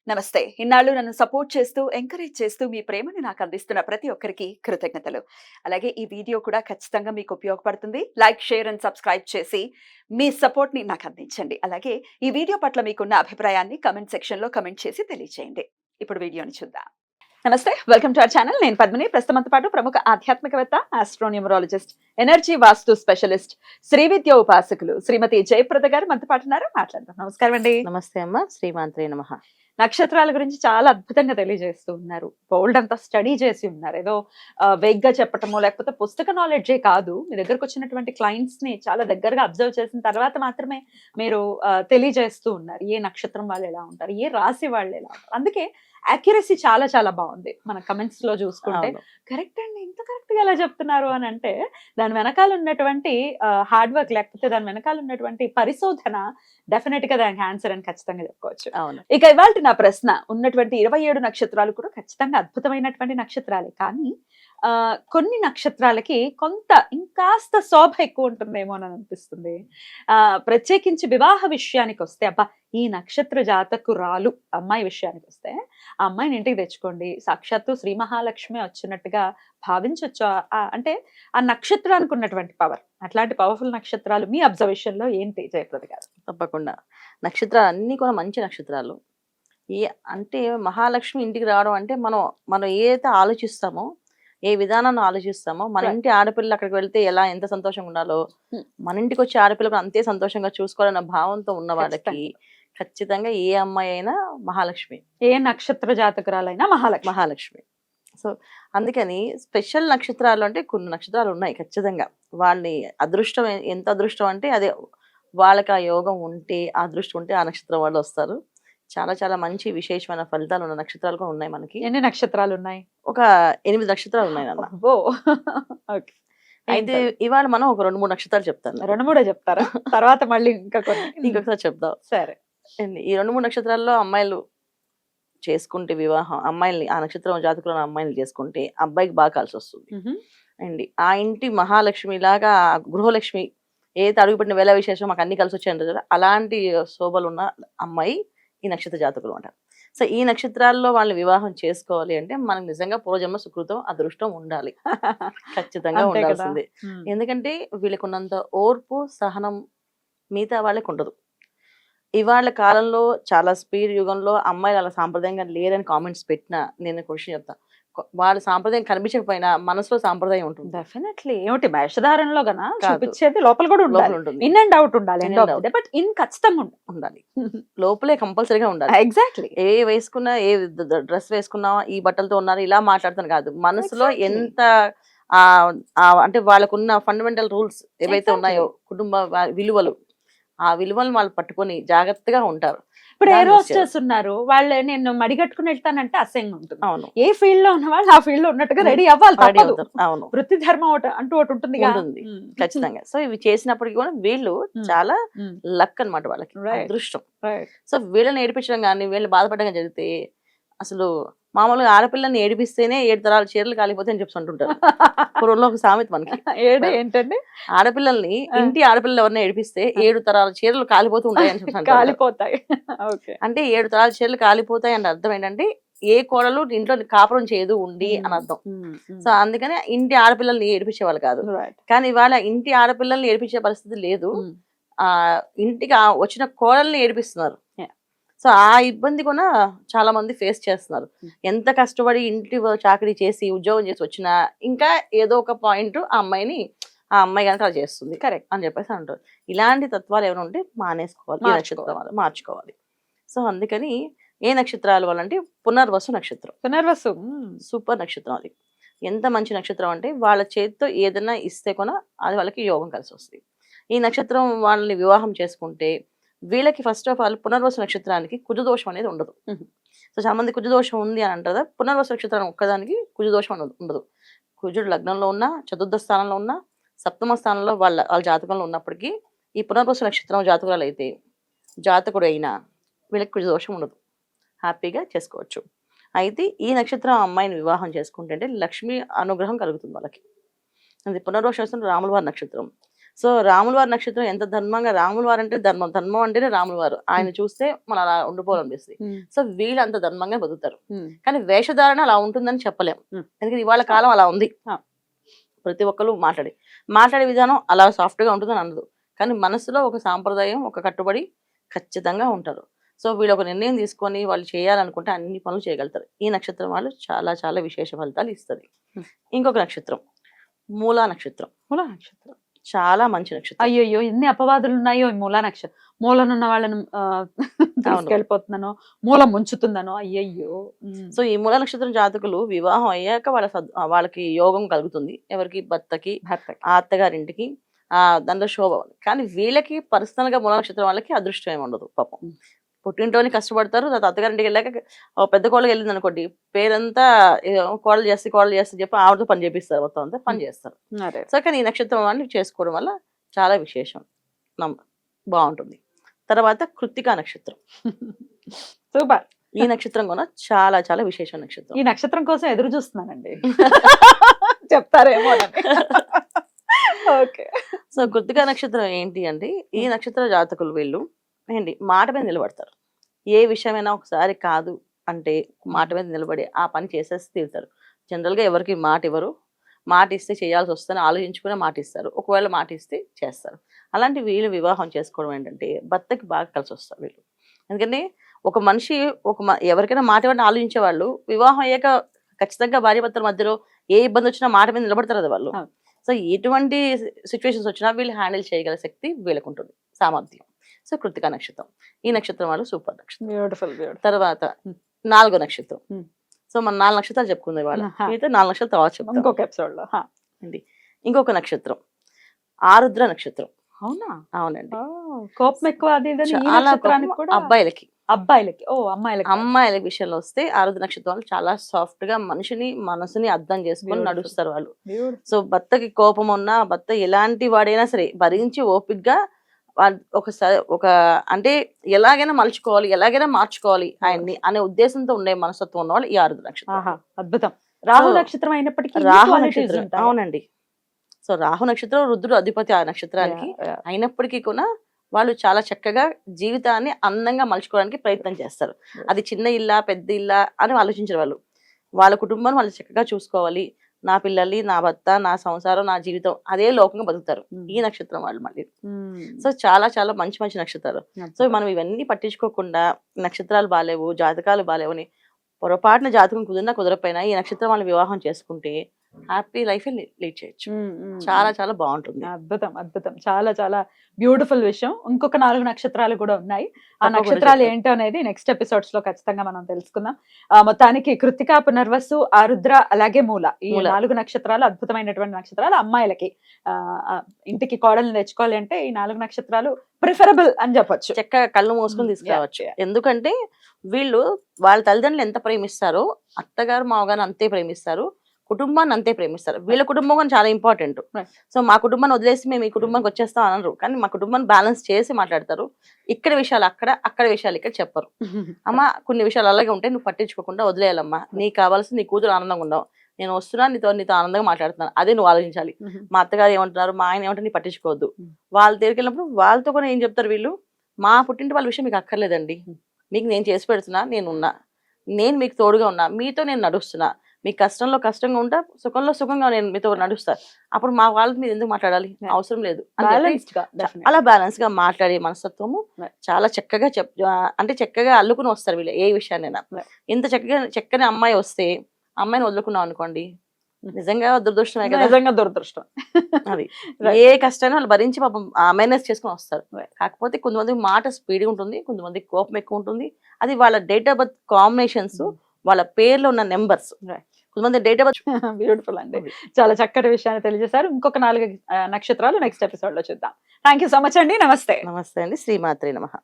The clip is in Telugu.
నమస్తే. ఇన్నాళ్ళు నన్ను సపోర్ట్ చేస్తూ, ఎంకరేజ్ చేస్తూ మీ ప్రేమని నాకు అందిస్తున్న ప్రతి ఒక్కరికి కృతజ్ఞతలు. అలాగే ఈ వీడియో కూడా ఖచ్చితంగా మీకు ఉపయోగపడుతుంది. లైక్, షేర్ అండ్ సబ్స్క్రైబ్ చేసి మీ సపోర్ట్‌ని నాకు అందించండి. అలాగే ఈ వీడియో పట్ల మీకున్న అభిప్రాయాన్ని కామెంట్ సెక్షన్‌లో కామెంట్ చేసి తెలియజేయండి. ఇప్పుడు వీడియోని చూద్దాం. నమస్తే. Welcome to our channel. నేను పద్మిని. ప్రస్తుతంతో పాటు ప్రముఖ ఆధ్యాత్మికవేత్త, ఆస్ట్రోన్యూమరాలజిస్ట్, ఎనర్జీ వాస్తు స్పెషలిస్ట్, శ్రీ విద్య ఉపాసకులు శ్రీమతి జయప్రద గారు మనతో పాటు ఉన్నారు. మాట్లాడదాం. నమస్కారం అండి. నమస్తే అమ్మ. శ్రీమాంత్రే నమః. నక్షత్రాల గురించి చాలా అద్భుతంగా తెలియజేస్తూ ఉన్నారు. బోల్డ్ అంతా స్టడీ చేసి ఉన్నారు. ఏదో వేగ్గా చెప్పటమో లేకపోతే పుస్తక నాలెడ్జే కాదు. మీ దగ్గరకు వచ్చినటువంటి క్లయింట్స్ ని చాలా దగ్గరగా అబ్జర్వ్ చేసిన తర్వాత మాత్రమే మీరు తెలియజేస్తూ ఉన్నారు. ఏ నక్షత్రం వాళ్ళు ఎలా ఉంటారు, ఏ రాశి వాళ్ళు ఎలా ఉంటారు. అందుకే యాక్యురసీ చాలా చాలా బాగుంది. మన కమెంట్స్ లో చూసుకుంటే అవును. కరెక్ట్ అండి, ఇంత కరెక్ట్ గా ఎలా చెప్తున్నారు అని అంటే దాని వెనకాల ఉన్నటువంటి హార్డ్ వర్క్ లేకపోతే దాని వెనకాల ఉన్నటువంటి పరిశోధన డెఫినెట్ గా దానికి ఆన్సర్ అని ఖచ్చితంగా చెప్పుకోవచ్చు. అవును. ఇక ఇవాళ నా ప్రశ్న, ఉన్నటువంటి 27 నక్షత్రాలు కూడా ఖచ్చితంగా అద్భుతమైనటువంటి నక్షత్రాలే. కానీ కొన్ని నక్షత్రాలకి కొంత ఇంకాస్త శోభ ఎక్కువ ఉంటుందేమో అని అనిపిస్తుంది. ప్రత్యేకించి వివాహ విషయానికి వస్తే, అబ్బా ఈ నక్షత్ర జాతకురాలు అమ్మాయి విషయానికి వస్తే ఆ అమ్మాయిని ఇంటికి తెచ్చుకోండి, సాక్షాత్తు శ్రీ మహాలక్ష్మి వచ్చినట్టుగా భావించవచ్చు. అంటే ఆ నక్షత్రానికి ఉన్నటువంటి పవర్, అట్లాంటి పవర్ఫుల్ నక్షత్రాలు మీ అబ్జర్వేషన్ లో ఏంటి జయప్రద గారు? తప్పకుండా. నక్షత్రాలు అన్నీ కూడా మంచి నక్షత్రాలు. ఏ అంటే మహాలక్ష్మి ఇంటికి రావడం అంటే మనం ఏదైతే ఆలోచిస్తామో, ఏ విధానాన్ని ఆలోచిస్తామో, మన Right. ఇంటి ఆడపిల్ల అక్కడికి వెళ్తే ఎంత సంతోషంగా ఉండాలో, Hmm. మన ఇంటికి వచ్చే ఆడపిల్ల కూడా అంతే సంతోషంగా చూసుకోవాలన్న భావంతో ఉన్న వాళ్ళకి ఖచ్చితంగా ఏ అమ్మాయి అయినా మహాలక్ష్మి. ఏ నక్షత్ర జాతకురాలైనా మహాలక్ష్మి. మహాలక్ష్మి. సో అందుకని స్పెషల్ నక్షత్రాలు అంటే కొన్ని నక్షత్రాలు ఉన్నాయి ఖచ్చితంగా. వాళ్ళని అదృష్టం ఎంత అదృష్టం అంటే అదే, వాళ్ళకి ఆ యోగం ఉంటే, ఆ అదృష్టం ఉంటే ఆ నక్షత్రం వాళ్ళు వస్తారు. చాలా చాలా మంచి విశేషమైన ఫలితాలు ఉన్న నక్షత్రాలు కూడా ఉన్నాయి మనకి. ఎన్ని నక్షత్రాలు ఉన్నాయి? ఒక 8 నక్షత్రాలు ఉన్నాయి నాన్న. అబ్బో! ఓకే. అయితే ఇవాళ మనం ఒక 2, 3 నక్షత్రాలు చెప్తాను. 2, 3 చెప్తారా? తర్వాత మళ్ళీ ఇంకా కొన్ని. ఇంకొకసారి చెప్దాం. సరే. ఈ 2, 3 నక్షత్రాల్లో అమ్మాయిలు చేసుకుంటే వివాహం, అమ్మాయిల్ని ఆ నక్షత్రం జాతకులు అమ్మాయిలు చేసుకుంటే అబ్బాయికి బాగా కలిసి వస్తుంది అండి. ఆ ఇంటి మహాలక్ష్మి లాగా గృహలక్ష్మి ఏదైతే అడుగుపెట్టిన వేళ విశేషం మాకు అన్ని కలిసి వచ్చాయంటారు కదా, అలాంటి శోభలు ఉన్న అమ్మాయి ఈ నక్షత్ర జాతకులు అంటారు. సో ఈ నక్షత్రాల్లో వాళ్ళని వివాహం చేసుకోవాలి అంటే మనకు నిజంగా పూర్వజన్మ సుకృతం, అదృష్టం ఉండాలి. ఖచ్చితంగా అంతే కదా. ఉండాల్సిందే. ఎందుకంటే వీళ్ళకి ఉన్నంత ఓర్పు, సహనం మిగతా వాళ్ళకి ఉండదు. ఇవాళ కాలంలో చాలా స్పీడ్ యుగంలో అమ్మాయిలు అలా సాంప్రదాయంగా లేరని కామెంట్స్ పెట్టినా నేను ఒక విషయం చెప్తా. వాళ్ళ సాంప్రదాయం కనిపించకపోయినా మనసులో సాంప్రదాయం ఉంటుంది. డెఫినెట్లీ. ఏమిటి వేషధారణలో గనా కాదు. చూపించేది లోపల కూడా లోపల ఉండాలి. ఉంటుంది. ఇన్ అండ్ అవుట్ ఉండాలి. In and out. But in ఖచ్చితంగా ఉండాలి. లోపలే కంపల్సరీగా ఉండాలి. ఎగ్జాక్ట్లీ. ఏ వేసుకున్నా, ఏ డ్రెస్ వేసుకున్నా, ఈ బట్టలతో ఉన్నారు ఇలా మాట్లాడతాను కాదు. మనసులో Exactly. ఎంత అంటే వాళ్ళకున్న ఫండమెంటల్ రూల్స్ ఏవైతే ఉన్నాయో, కుటుంబ విలువలు, ఆ విలువలను వాళ్ళు పట్టుకొని జాగ్రత్తగా ఉంటారు. ఇప్పుడు ఏ దాన్ని రోస్టర్స్ ఉన్నారు, వాళ్ళు నేను మడిగట్టుకుని వెళ్తానంటే అసహ్యంగా ఉంటుంది. అవును. ఏ ఫీల్డ్ లో ఉన్న వాళ్ళు ఆ ఫీల్డ్ లో ఉన్నట్టుగా రెడీ అవ్వాలి. రెడీ తప్పదు. అవుతారు. అవును. వృత్తి ధర్మం అంటూ ఒకటి ఉంటుంది. ఉంటుంది. ఖచ్చితంగా. సో ఇవి చేసినప్పటికీ కూడా వీళ్ళు చాలా లక్ అన్నమాట, వాళ్ళకి Right. అదృష్టం. సో వీళ్ళని ఏడిపించడం కానీ, వీళ్ళు బాధపడడం కానీ జరిగితే, అసలు మామూలుగా ఆడపిల్లని ఏడిపిస్తేనే 7 తరాల చీరలు కాలిపోతాయని చెప్పి అంటుంటారు. పూర్వంలో ఒక సామెత మనకి. ఏంటంటే ఆడపిల్లల్ని, ఇంటి ఆడపిల్లలు ఎవరిని ఏడిపిస్తే 7 తరాల చీరలు కాలిపోతూ ఉంటాయని చెప్పి అంటారు. కాలిపోతాయి. ఓకే. అంటే 7 తరాల చీరలు కాలిపోతాయి అంటే అర్థం ఏంటంటే ఏ కోడలు ఇంట్లో కాపురం చేయదు ఉండి అని అర్థం. సో అందుకని ఇంటి ఆడపిల్లల్ని ఏడిపించేవాళ్ళు కాదు. కానీ ఇవాళ ఇంటి ఆడపిల్లల్ని ఏడిపించే పరిస్థితి లేదు. ఇంటికి వచ్చిన కోడల్ని ఏడిపిస్తున్నారు. సో ఆ ఇబ్బంది కూడా చాలా మంది ఫేస్ చేస్తున్నారు. ఎంత కష్టపడి ఇంటి చాకరీ చేసి ఉద్యోగం చేసి వచ్చినా ఇంకా ఏదో ఒక పాయింట్ ఆ అమ్మాయి కనుక అలా చేస్తుంది కరెక్ట్ అని చెప్పేసి అంటారు. ఇలాంటి తత్వాలు ఏమైనా ఉంటే మానేసుకోవాలి, ఈ నక్షత్రాలు మార్చుకోవాలి. సో అందుకని ఏ నక్షత్రాలు వాళ్ళంటే పునర్వసు నక్షత్రం. పునర్వసు సూపర్ నక్షత్రం. అది ఎంత మంచి నక్షత్రం అంటే వాళ్ళ చేతితో ఏదైనా ఇస్తే కూడా అది వాళ్ళకి యోగం కలిసి వస్తుంది. ఈ నక్షత్రం వాళ్ళని వివాహం చేసుకుంటే వీళ్ళకి ఫస్ట్ ఆఫ్ ఆల్ పునర్వసు నక్షత్రానికి కుజదోషం అనేది ఉండదు. సో చాలా మంది కుజదోషం ఉంది అని అంటారు. పునర్వసు నక్షత్రం ఒక్కదానికి కుజదోషం ఉండదు. కుజుడు లగ్నంలో ఉన్నా, చతుర్థ స్థానంలో ఉన్నా, సప్తమ స్థానంలో వాళ్ళ జాతకంలో ఉన్నప్పటికీ ఈ పునర్వసు నక్షత్రం జాతకురాలు అయితే, జాతకుడు అయినా వీళ్ళకి కుజదోషం ఉండదు. హ్యాపీగా చేసుకోవచ్చు. అయితే ఈ నక్షత్రం అమ్మాయిని వివాహం చేసుకుంటే లక్ష్మి అనుగ్రహం కలుగుతుంది వాళ్ళకి. అది పునర్వసు నక్షత్రం రాముల వారి నక్షత్రం. సో రాముల వారి నక్షత్రం ఎంత ధర్మంగా, రాముల వారు అంటే ధర్మం, ధర్మం అంటేనే రాముల వారు. ఆయన చూస్తే మనం అలా ఉండిపోవాలనిపిస్తుంది. సో వీళ్ళు అంత ధర్మంగా బతుకుతారు. కానీ వేషధారణ అలా ఉంటుందని చెప్పలేం. ఎందుకంటే ఇవాళ కాలం అలా ఉంది. ప్రతి ఒక్కరు మాట్లాడే విధానం అలా సాఫ్ట్ గా ఉంటుందని అనదు. కానీ మనసులో ఒక సాంప్రదాయం, ఒక కట్టుబడి ఖచ్చితంగా ఉంటారు. సో వీళ్ళు ఒక నిర్ణయం తీసుకొని వాళ్ళు చేయాలనుకుంటే అన్ని పనులు చేయగలుగుతారు. ఈ నక్షత్రం వాళ్ళు చాలా చాలా విశేష ఫలితాలు ఇస్తుంది. ఇంకొక నక్షత్రం మూలా నక్షత్రం. మూలా నక్షత్రం చాలా మంచి నక్షత్రం. అయ్యో ఎన్ని అపవాదులు ఉన్నాయో ఈ మూలా నక్షత్రం. మూలనున్న వాళ్ళను తీసుకెళ్ళిపోతున్నానో, మూలం ముంచుతుందనో. అయ్యయ్యో. సో ఈ మూల నక్షత్రం జాతకులు వివాహం అయ్యాక వాళ్ళకి యోగం కలుగుతుంది. ఎవరికి? భర్తకి, ఆ అత్తగారింటికి, దాంట్లో శోభ. కానీ వీళ్ళకి పర్సనల్ గా మూల నక్షత్రం వాళ్ళకి అదృష్టం ఏమి ఉండదు పాపం. పుట్టింటోని కష్టపడతారు. తర్వాత అత్తగారింటికి వెళ్ళాక పెద్ద కోళ్ళకి వెళ్ళింది అనుకోండి, పేరంతా కోడలు చేస్తే చెప్పి ఆవిడతో పని చేపిస్తారు, మొత్తం అంతా పని చేస్తారు. సో కానీ ఈ నక్షత్రం వాళ్ళు చేసుకోవడం వల్ల చాలా విశేషం, బాగుంటుంది. తర్వాత కృత్తికా నక్షత్రం. సూపర్. ఈ నక్షత్రం కూడా చాలా చాలా విశేష నక్షత్రం. ఈ నక్షత్రం కోసం ఎదురు చూస్తున్నానండి. చెప్తారేమో. ఓకే. సో కృత్తికా నక్షత్రం ఏంటి అంటే, ఈ నక్షత్ర జాతకులు వీళ్ళు ఏంటి మాట మీద నిలబడతారు. ఏ విషయమైనా ఒకసారి కాదు అంటే మాట మీద నిలబడి ఆ పని చేసేసి తీరుతారు. జనరల్ గా ఎవరికి మాట ఇవ్వరు. మాట ఇస్తే చేయాల్సి వస్తుందని ఆలోచించుకునే మాట ఇస్తారు. ఒకవేళ మాట ఇస్తే చేస్తారు. అలాంటి వీళ్ళు వివాహం చేసుకోవడం ఏంటంటే భర్తకి బాగా కలిసి వస్తారు వీళ్ళు. ఎందుకంటే ఒక మనిషి ఎవరికైనా మాట ఇవ్వని ఆలోచించే వాళ్ళు వివాహం అయ్యాక ఖచ్చితంగా భార్యాభర్తల మధ్యలో ఏ ఇబ్బంది వచ్చినా మాట మీద నిలబడతారు కదా వాళ్ళు. సో ఎటువంటి సిచ్యువేషన్స్ వచ్చినా వీళ్ళు హ్యాండిల్ చేయగల శక్తి వీళ్ళకు ఉంటుంది, సామర్థ్యం. సో కృత్తికా నక్షత్రం. ఈ నక్షత్రం వాళ్ళు సూపర్ నక్షత్రం. తర్వాత 4వ నక్షత్రం. సో మనం 4 నక్షత్రాలు చెప్పుకుందాం ఇవాళ. అయితే 4 నక్షత్రాలు తర్వాత చెప్తాం ఇంకొక ఎపిసోడ్ లో. ఇంకొక నక్షత్రం ఆరుద్ర నక్షత్రం. అవునా? అవునండి. కోపం ఎక్కువ. అబ్బాయిలకి. అమ్మాయిలకి విషయంలో వస్తే ఆరుద్ర నక్షత్రం వాళ్ళు చాలా సాఫ్ట్ గా మనసుని అర్థం చేసుకొని నడుస్తారు వాళ్ళు. సో భర్తకి కోపం ఉన్నా, భర్త ఎలాంటి వాడైనా సరే భరించి ఓపికగా ఒకసారి అంటే ఎలాగైనా మలుచుకోవాలి, ఎలాగైనా మార్చుకోవాలి ఆయన్ని అనే ఉద్దేశంతో ఉండే మనస్తత్వం ఉన్నవాళ్ళు ఈ ఆరుద్ర నక్షత్రం. అద్భుతం. రాహు నక్షత్రం అయినప్పటికీ రాహు నక్షత్రం. అవునండి. సో రాహు నక్షత్రం రుద్రుడు అధిపతి ఆ నక్షత్రానికి. అయినప్పటికీ కూడా వాళ్ళు చాలా చక్కగా జీవితాన్ని అందంగా మలుచుకోవడానికి ప్రయత్నం చేస్తారు. అది చిన్న ఇల్లా పెద్ద ఇల్లా అని ఆలోచించారు వాళ్ళు. వాళ్ళ కుటుంబాన్ని వాళ్ళు చక్కగా చూసుకోవాలి. నా పిల్లల్ని, నా భర్త, నా సంసారం, నా జీవితం అదే లోకంగా బతుకుతారు ఈ నక్షత్రం వాళ్ళు మళ్ళీ. సో చాలా చాలా మంచి మంచి నక్షత్రాలు. సో మనం ఇవన్నీ పట్టించుకోకుండా నక్షత్రాలు బాలేవు, జాతకాలు బాలేవు అని పొరపాటున జాతకం కుదరకపోయినా ఈ నక్షత్రం వాళ్ళు వివాహం చేసుకుంటే హ్యాపీ లైఫ్ లీడ్ చేయొచ్చు. చాలా చాలా బాగుంటుంది. అద్భుతం అద్భుతం. చాలా చాలా బ్యూటిఫుల్ విషయం. ఇంకొక 4 నక్షత్రాలు కూడా ఉన్నాయి. ఆ నక్షత్రాలు ఏంటో అనేది నెక్స్ట్ ఎపిసోడ్స్ లో ఖచ్చితంగా మనం తెలుసుకుందాం. మొత్తానికి కృత్తిక, పునర్వసు, ఆరుద్ర అలాగే మూల, ఈ 4 నక్షత్రాలు అద్భుతమైనటువంటి నక్షత్రాలు. అమ్మాయిలకి ఇంటికి కోడల్ని తెచ్చుకోవాలి అంటే ఈ 4 నక్షత్రాలు ప్రిఫరబుల్ అని చెప్పొచ్చు. చక్కగా కళ్ళు మూసుకొని తీసుకురావచ్చు. ఎందుకంటే వీళ్ళు వాళ్ళ తల్లిదండ్రులు ఎంత ప్రేమిస్తారో అత్తగారు మామగారు అంతే ప్రేమిస్తారు, కుటుంబాన్ని అంతే ప్రేమిస్తారు. వీళ్ళ కుటుంబం కానీ చాలా ఇంపార్టెంట్. సో మా కుటుంబాన్ని వదిలేసి మేము ఈ కుటుంబానికి వచ్చేస్తాం అనరు, కానీ మా కుటుంబాన్ని బ్యాలెన్స్ చేసి మాట్లాడతారు. ఇక్కడ విషయాలు అక్కడ విషయాలు ఇక్కడ చెప్పరు. అమ్మ కొన్ని విషయాలు అలాగే ఉంటాయి, నువ్వు పట్టించుకోకుండా వదిలేయాలమ్మా. నీకు కావాల్సింది నీ కూతురు ఆనందంగా ఉండవు, నేను వస్తున్నా నీతో ఆనందంగా మాట్లాడుతున్నాను, అదే నువ్వు ఆలోచించాలి. మా అత్తగారు ఏమంటున్నారు, మా ఆయన ఏమంటారు, నీ పట్టించుకోవద్దు. వాళ్ళ దగ్గరికి వెళ్ళినప్పుడు వాళ్ళతో కూడా ఏం చెప్తారు వీళ్ళు, మా పుట్టింటి వాళ్ళ విషయం మీకు అక్కర్లేదండి, మీకు నేను చేసి పెడుతున్నా, నేను మీకు తోడుగా ఉన్నా, మీతో నేను నడుస్తున్నా, మీ కష్టంలో కష్టంగా ఉంటా, సుఖంలో సుఖంగా నేను మీతో నడుస్తా, అప్పుడు మా వాళ్ళకి మీరు ఎందుకు మాట్లాడాలి, అవసరం లేదు. అలా బ్యాలెన్స్ గా మాట్లాడే మనస్తత్వము చాలా చక్కగా అంటే చక్కగా అల్లుకుని వస్తారు వీళ్ళు ఏ విషయాన్నైనా. ఇంత చక్కని అమ్మాయి వస్తే అమ్మాయిని వదులుకున్నాం అనుకోండి, నిజంగా దురదృష్టమే కదా. నిజంగా దురదృష్టం. అది ఏ కష్టాన్ని వాళ్ళు భరించి పాపం మేనేజ్ చేసుకుని వస్తారు. కాకపోతే కొంతమంది మాట స్పీడ్ ఉంటుంది, కొంతమంది కోపం ఎక్కువ ఉంటుంది. అది వాళ్ళ డేట్ ఆఫ్ బర్త్ కాంబినేషన్స్, వాళ్ళ పేర్లో ఉన్న నెంబర్స్. కొంతమంది డేట్ ఆఫ్ బర్త్. బ్యూటిఫుల్ అండి, చాలా చక్కటి విషయాన్ని తెలియజేశారు. ఇంకొక 4 నక్షత్రాలు నెక్స్ట్ ఎపిసోడ్ లో చూద్దాం. థ్యాంక్ యూ సో మచ్ అండి. నమస్తే. నమస్తే అండి. శ్రీమాత్రే నమః.